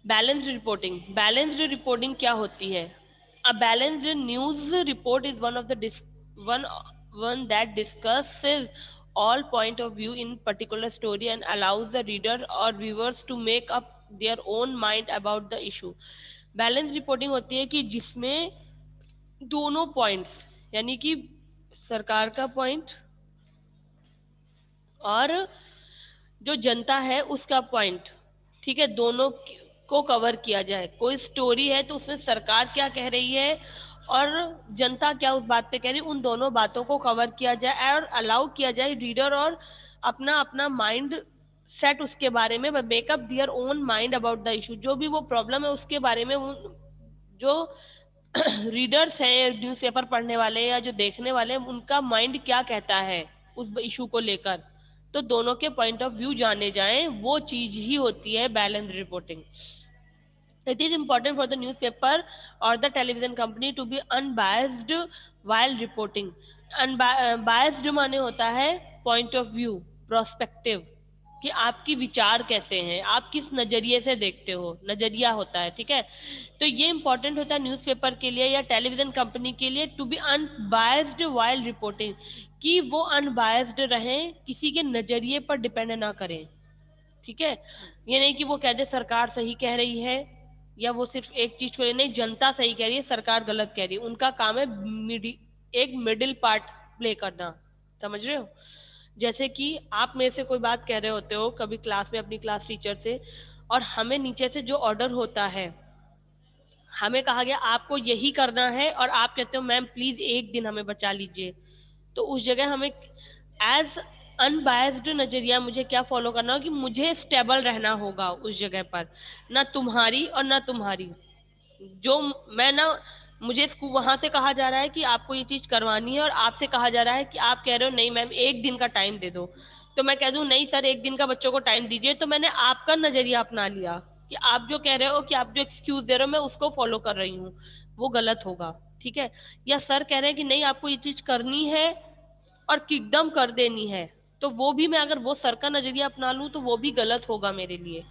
Balanced reporting क्या होती है? A balanced news report is one that discusses all point of view in particular story and allows the reader or viewers to make up their own mind about the issue. Balance reporting होती है कि जिसमें दोनों points, यानी कि सरकार का point और जो जनता है उसका पॉइंट, ठीक है, दोनों को कवर किया जाए। कोई स्टोरी है तो उसमें सरकार क्या कह रही है और जनता क्या उस बात पे कह रही है, उन दोनों बातों को कवर किया जाए और अलाउ किया जाए रीडर और अपना अपना माइंड सेट उसके बारे में, make up their own mind about the issue. जो भी वो प्रॉब्लम है उसके बारे में जो रीडर्स हैं, न्यूज़पेपर पढ़ने वाले या जो देखने वाले, उनका माइंड क्या कहता है उस इशू को लेकर, तो दोनों के पॉइंट ऑफ व्यू जाने जाएं, वो चीज ही होती है balance reporting. It is important for the newspaper or the television company to be unbiased while reporting. Unbiased माने होता है पॉइंट ऑफ व्यू, प्रोस्पेक्टिव, कि आपकी विचार कैसे हैं, आप किस नजरिए से देखते हो, नजरिया होता है, ठीक है। तो ये इंपॉर्टेंट होता है न्यूज़पेपर के लिए या टेलीविजन कंपनी के लिए, to be unbiased while reporting, कि वो अनबायस्ड रहें, किसी के नजरिए पर डिपेंड ना करें, ठीक है। ये नहीं कि वो कह दे सरकार सही कह रही है या वो सिर्फ एक चीज को नहीं, जनता सही कह रही है सरकार गलत कह रही है। उनका काम है एक मिडिल पार्ट प्ले करना, समझ रहे हो। जैसे कि आप मेरे से कोई बात कह रहे होते हो कभी क्लास में अपनी क्लास टीचर से, और हमें नीचे से जो ऑर्डर होता है, हमें कहा गया आपको यही करना है और आप कहते हो मैम प्लीज एक दिन हमें बचा लीजिए, तो उस जगह हमें एज अनबायस्ड नजरिया मुझे क्या फॉलो करना होगा कि मुझे स्टेबल रहना होगा उस जगह पर, ना तुम्हारी और ना तुम्हारी। जो मैं ना, मुझे वहां से कहा जा रहा है कि आपको ये चीज करवानी है और आपसे कहा जा रहा है कि आप कह रहे हो नहीं मैम एक दिन का टाइम दे दो, तो मैं कह दूं नहीं सर एक दिन का बच्चों को टाइम दीजिए, तो मैंने आपका नजरिया अपना लिया कि आप जो कह रहे हो, कि आप जो एक्सक्यूज दे रहे हो मैं उसको फॉलो कर रही हूँ, वो गलत होगा, ठीक है। या सर कह रहे हैं कि नहीं आपको ये चीज करनी है और एकदम कर देनी है, तो वो भी मैं अगर वो सर का नजरिया अपना लूं तो वो भी गलत होगा मेरे लिए,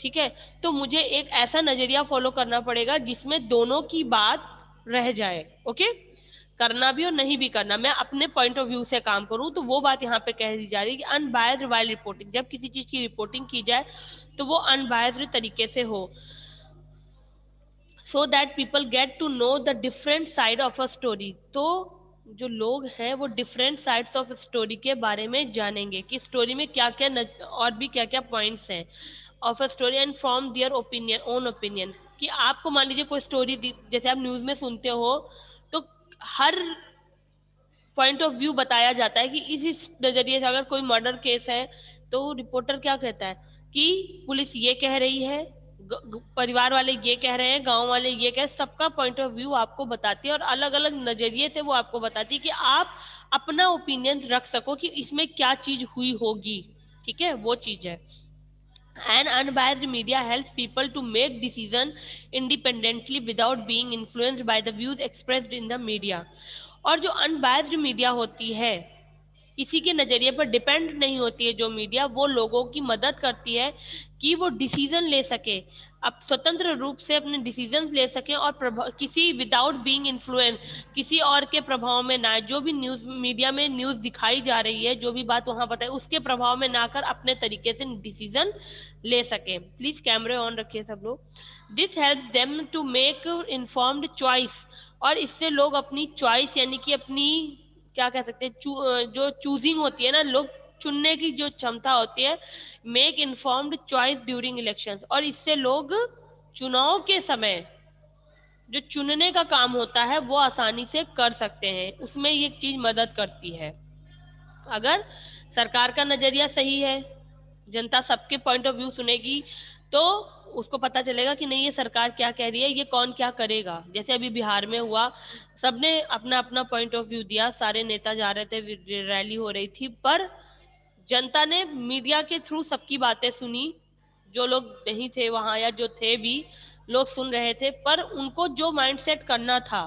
ठीक है। तो मुझे एक ऐसा नजरिया फॉलो करना पड़ेगा जिसमें दोनों की बात रह जाए, ओके, करना भी और नहीं भी करना, मैं अपने पॉइंट ऑफ व्यू से काम करूं, तो वो बात यहाँ पे कह दी जा रही है कि अनबायस्ड वाइल रिपोर्टिंग, जब किसी चीज की रिपोर्टिंग की जाए तो वो अनबायस्ड तरीके से हो, so that people get to know the different side of a story. तो जो लोग हैं वो डिफरेंट साइड्स ऑफ स्टोरी के बारे में जानेंगे कि स्टोरी में क्या क्या और भी क्या क्या पॉइंट्स हैं of a story, and form their opinion, own opinion. कि आपको मान लीजिए कोई स्टोरी जैसे आप न्यूज में सुनते हो, तो हर पॉइंट ऑफ व्यू बताया जाता है कि इस नजरिए से अगर कोई मर्डर केस है तो रिपोर्टर क्या कहता है कि पुलिस ये कह रही है, परिवार वाले ये कह रहे हैं, गांव वाले ये कह, सबका पॉइंट ऑफ व्यू आपको बताती है और अलग अलग नजरिए से वो आपको बताती है कि आप अपना ओपिनियन रख सको कि इसमें क्या चीज हुई होगी, ठीक है, वो चीज है। An unbiased media helps people to make decision independently without being influenced by the views expressed in the media. और जो अनबायस्ड मीडिया होती है, किसी के नजरिए पर डिपेंड नहीं होती है जो मीडिया, वो लोगों की मदद करती है कि वो डिसीजन ले सके, अब स्वतंत्र रूप से अपने डिसीजन ले सके और किसी विदाउट बीइंग इन्फ्लुएंस, किसी और के प्रभाव में ना, जो भी न्यूज मीडिया में न्यूज दिखाई जा रही है, जो भी बात वहां बताए उसके प्रभाव में ना कर अपने तरीके से डिसीजन ले सके। प्लीज कैमरे ऑन रखिए सब लोग। This help them to make informed choice, और इससे लोग अपनी चॉइस यानी कि अपनी क्या कह सकते हैं, जो चूजिंग होती है ना, लोग चुनने की जो क्षमता होती है, make informed choice during elections, और इससे लोग चुनाव के समय जो चुनने का काम होता है वो आसानी से कर सकते हैं, उसमें ये चीज मदद करती है। अगर सरकार का नजरिया सही है, जनता सबके पॉइंट ऑफ व्यू सुनेगी, तो उसको पता चलेगा कि नहीं ये सरकार क्या कह रही है, ये कौन क्या करेगा। जैसे अभी बिहार में हुआ, सबने अपना अपना पॉइंट ऑफ व्यू दिया, सारे नेता जा रहे थे, रैली हो रही थी, पर जनता ने मीडिया के थ्रू सबकी बातें सुनी, जो लोग नहीं थे वहां या जो थे भी लोग सुन रहे थे, पर उनको जो माइंडसेट करना था,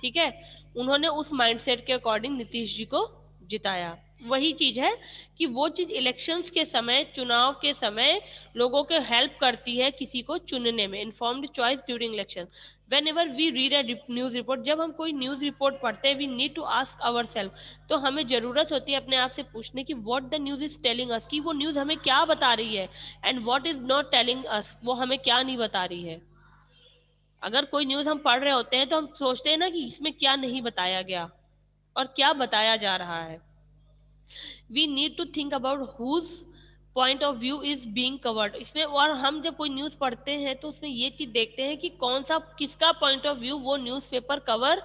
ठीक है, उन्होंने उस माइंडसेट के अकॉर्डिंग नीतीश जी को जिताया। वही चीज है कि वो चीज इलेक्शंस के समय, चुनाव के समय लोगों को हेल्प करती है किसी को चुनने में। Informed choice during election, whenever we read a news report, जब हम कोई न्यूज रिपोर्ट पढ़ते हैं, we need to ask our self, तो हमें जरूरत होती है अपने आप से पूछने की what the news is telling us, कि वो न्यूज हमें क्या बता रही है, and what is not telling us, वो हमें क्या नहीं बता रही है। अगर कोई न्यूज हम पढ़ रहे होते हैं तो हम सोचते हैं ना कि इसमें क्या नहीं बताया गया और क्या बताया जा रहा है। We need to think about whose point of view is being covered इसमें। और हम जब कोई न्यूज पढ़ते हैं तो उसमें ये चीज देखते हैं कि कौन सा, किसका पॉइंट ऑफ व्यू वो न्यूज़पेपर कवर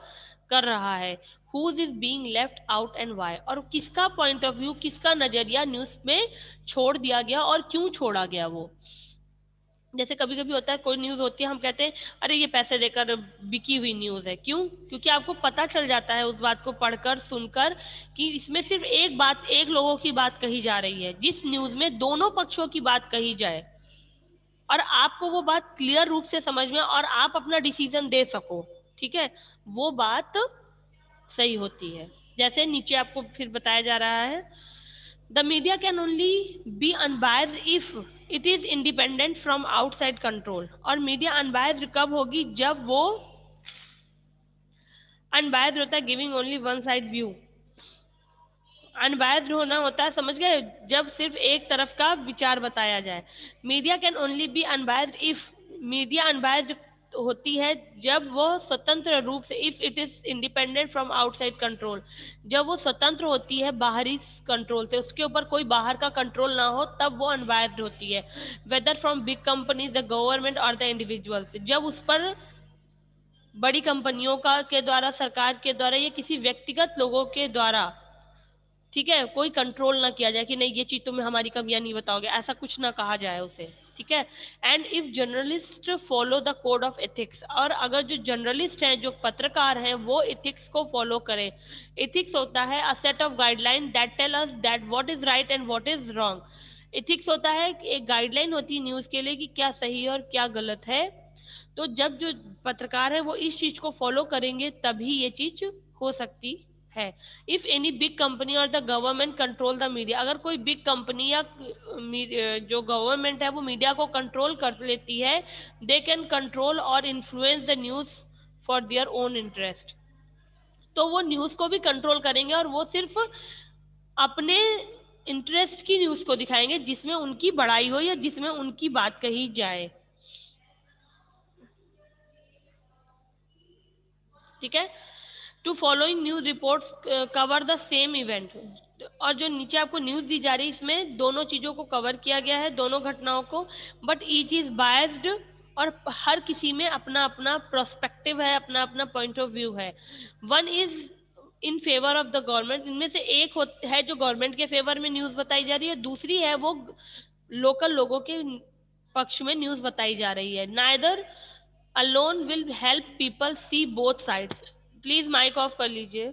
कर रहा है, whose is being left out and why, और किसका पॉइंट ऑफ व्यू, किसका नजरिया न्यूज में छोड़ दिया गया और क्यों छोड़ा गया वो। जैसे कभी कभी होता है, कोई न्यूज होती है, हम कहते हैं अरे ये पैसे देकर बिकी हुई न्यूज है। क्यों? क्योंकि आपको पता चल जाता है उस बात को पढ़कर, सुनकर, कि इसमें सिर्फ एक बात, एक लोगों की बात कही जा रही है। जिस न्यूज में दोनों पक्षों की बात कही जाए और आपको वो बात क्लियर रूप से समझ में और आप अपना डिसीजन दे सको, ठीक है, वो बात सही होती है। जैसे नीचे आपको फिर बताया जा रहा है, the media can only be unbiased if it is independent from outside control. और मीडिया अनबायस्ड कब होगी? जब वो अनबायस्ड होता है, giving only one side view. Unbiased होना होता है, समझ गए, जब सिर्फ एक तरफ का विचार बताया जाए। Media can only be unbiased if, media unbiased होती है जब वो स्वतंत्र रूप से, if it is independent from outside control, जब वो स्वतंत्र होती है बाहरी कंट्रोल से, उसके ऊपर कोई बाहर का कंट्रोल ना हो, तब वो अनबायस्ड होती है। Whether from big companies, the government और द इंडिविजुअल्स, जब उस पर बड़ी कंपनियों का के द्वारा, सरकार के द्वारा या किसी व्यक्तिगत लोगों के द्वारा, ठीक है, कोई कंट्रोल ना किया जाए कि नहीं ये चीज तुम्हें हमारी कमियां नहीं बताओगे, ऐसा कुछ ना कहा जाए उसे, ठीक है। And if journalist follow the code of ethics, और अगर जो जर्नलिस्ट हैं, जो पत्रकार हैं, वो एथिक्स को फॉलो करें। एथिक्स होता है a set of guideline that tell us that what is right and what is wrong. Ethics होता है एक गाइडलाइन होती है न्यूज के लिए कि क्या सही है और क्या गलत है। तो जब जो पत्रकार है वो इस चीज को फॉलो करेंगे तभी ये चीज हो सकती है। इफ एनी बिग कंपनी और the government control the media, अगर कोई बिग कंपनी या जो गवर्नमेंट है वो मीडिया को कंट्रोल कर लेती है, दे कैन कंट्रोल और influence the news for their own interest. तो वो न्यूज को भी कंट्रोल करेंगे और वो सिर्फ अपने इंटरेस्ट की न्यूज को दिखाएंगे जिसमें उनकी बड़ाई हो या जिसमें उनकी बात कही जाए, ठीक है। Two following news reports cover the same event, और जो नीचे आपको न्यूज दी जा रही है इसमें दोनों चीजों को कवर किया गया है, दोनों घटनाओं को, बट ईच इज बायस्ड, और हर किसी में अपना अपना प्रोस्पेक्टिव है, अपना अपना पॉइंट ऑफ व्यू है। One is in favour of the government, इनमें से एक है जो गवर्नमेंट के फेवर में न्यूज बताई जा रही है, दूसरी है वो लोकल लोगों के पक्ष में न्यूज बताई जा रही है। Neither alone will help people see both sides, please mic off कर लीजिए।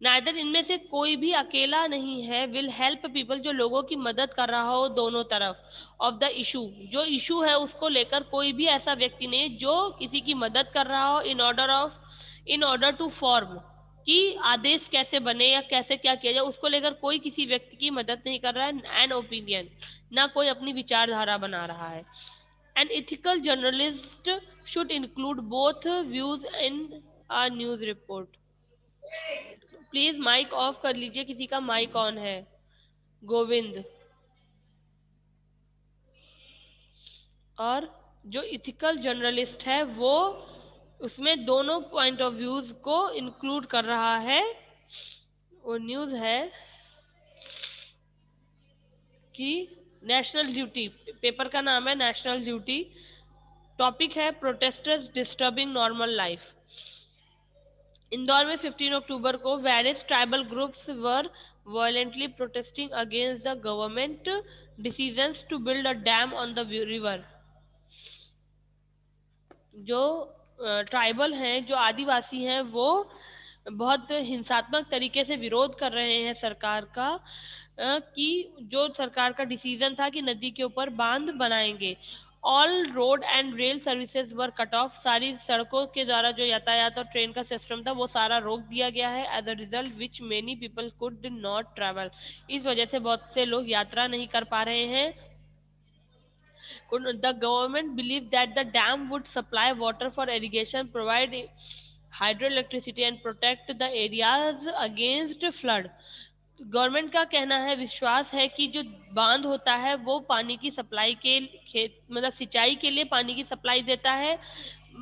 नाइदर, इनमें से कोई भी अकेला नहीं है, विल हेल्प पीपल, जो लोगों की मदद कर रहा हो दोनों तरफ, ऑफ द इशू, जो इशू है उसको लेकर कोई भी ऐसा व्यक्ति नहीं जो किसी की मदद कर रहा हो, इन ऑर्डर टू फॉर्म, कि आदेश कैसे बने या कैसे क्या किया जाए, उसको लेकर कोई किसी व्यक्ति की मदद नहीं कर रहा है। एन ओपिनियन, ना कोई अपनी विचारधारा बना रहा है। An ethical journalist should include both views in a news report। Please mic off कर लीजिए, किसी का माइक ऑन है। गोविंद। और जो इथिकल जर्नलिस्ट है वो उसमें दोनों पॉइंट ऑफ व्यूज को इंक्लूड कर रहा है। वो न्यूज है कि नेशनल ड्यूटी, पेपर का नाम है नेशनल ड्यूटी, टॉपिक है protesters disturbing normal life. Indore में 15 अक्टूबर को various tribal groups were violently protesting against the government decisions to build a dam on the river. जो ट्राइबल हैं, जो आदिवासी हैं, वो बहुत हिंसात्मक तरीके से विरोध कर रहे हैं सरकार का, कि जो सरकार का डिसीजन था कि नदी के ऊपर बांध बनाएंगे, all road and rail services were cut off, सारी सड़कों के द्वारा जो यातायात और ट्रेन का सिस्टम था वो सारा रोक दिया गया है। As a result which many people could not travel, इस वजह से बहुत से लोग यात्रा नहीं कर पा रहे हैं। The government believed that the dam would supply water for irrigation, provide hydroelectricity and protect the areas against flood. Government का कहना है, विश्वास है कि जो बांध होता है वो पानी की सप्लाई के खेत मतलब सिंचाई के लिए पानी की सप्लाई देता है,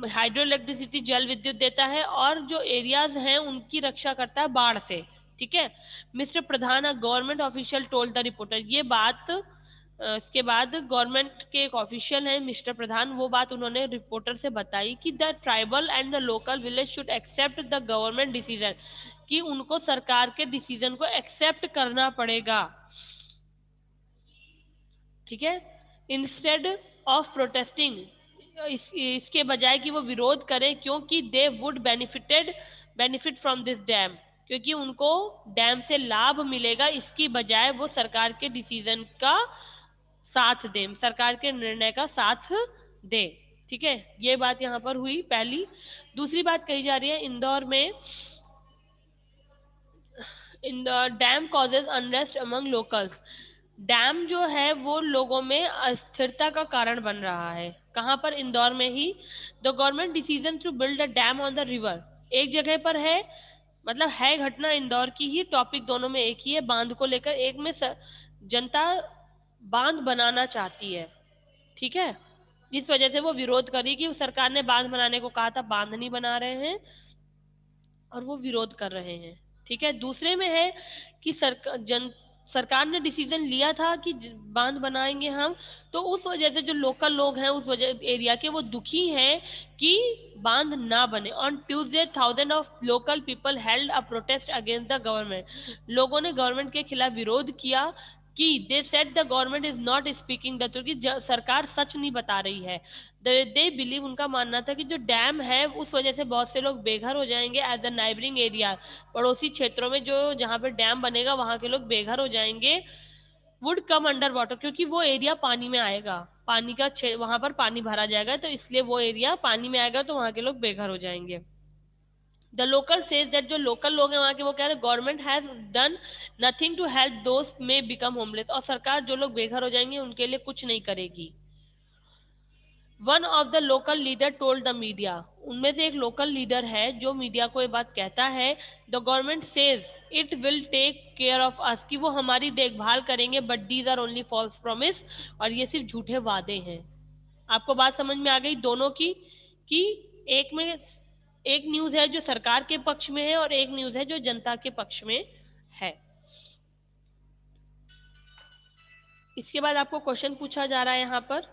हाइड्रो इलेक्ट्रिसिटी जल विद्युत देता है, और जो एरियाज हैं उनकी रक्षा करता है बाढ़ से। ठीक है। Mister Pradhan, a government official told the reporter, ये बात इसके बाद गवर्नमेंट के एक ऑफिशियल हैं मिस्टर प्रधान, वो बात उन्होंने रिपोर्टर से बताई कि the tribal and the local village should accept the government decision, कि उनको सरकार के डिसीजन को एक्सेप्ट करना पड़ेगा। ठीक है। इंस्टेड ऑफ प्रोटेस्टिंग, इसके बजाय कि वो विरोध करें, क्योंकि they would benefit from this dam, क्योंकि उनको डैम से लाभ मिलेगा, इसकी बजाय वो सरकार के डिसीजन का साथ दें, सरकार के निर्णय का साथ दे। ठीक है, ये बात यहाँ पर हुई पहली। दूसरी बात कही जा रही है, इंदौर में in the dam causes unrest among locals, dam जो है वो लोगों में अस्थिरता का कारण बन रहा है। कहाँ पर? इंदौर में ही। The government decision to build a dam on the river, एक जगह पर है, मतलब है घटना इंदौर की ही, टॉपिक दोनों में एक ही है, बांध को लेकर। एक में जनता बांध बनाना चाहती है, ठीक है, इस वजह से वो विरोध करी कि सरकार ने बांध बनाने को कहा था, बांध नहीं बना रहे हैं और वो विरोध कर रहे हैं। ठीक है। दूसरे में है कि सरकार ने डिसीजन लिया था कि बांध बनाएंगे हम, तो उस वजह से जो लोकल लोग हैं उस वजह एरिया के, वो दुखी हैं कि बांध ना बने। On Tuesday thousand of local people held a protest against the government, लोगों ने गवर्नमेंट के खिलाफ विरोध किया कि they said the government is not speaking the truth, कि सरकार सच नहीं बता रही है। दे बिलीव, उनका मानना था कि जो डैम है उस वजह से बहुत से लोग बेघर हो जाएंगे। एज द नाइबरिंग एरिया, पड़ोसी क्षेत्रों में जो जहाँ पे डैम बनेगा वहां के लोग बेघर हो जाएंगे। वुड कम अंडर वाटर, क्योंकि वो एरिया पानी में आएगा, पानी का वहां पर पानी भरा जाएगा, तो इसलिए वो एरिया पानी में आएगा, तो वहां के लोग बेघर हो जाएंगे। द लोकल सेज दैट, जो लोकल लोग हैं वहां के, वो कह रहे government has done nothing to help दोस्त में बिकम होमलेस, और सरकार जो लोग बेघर हो जाएंगे उनके लिए कुछ नहीं करेगी। One of the local leader told the media, उनमें से एक लोकल लीडर है जो मीडिया को ये बात कहता है, the government says it will take care of us, कि वो हमारी देखभाल करेंगे, but these are only false promise, और ये सिर्फ झूठे वादे हैं। आपको बात समझ में आ गई दोनों की, कि एक में एक न्यूज है जो सरकार के पक्ष में है और एक न्यूज है जो जनता के पक्ष में है। इसके बाद आपको क्वेश्चन पूछा जा रहा है यहाँ पर,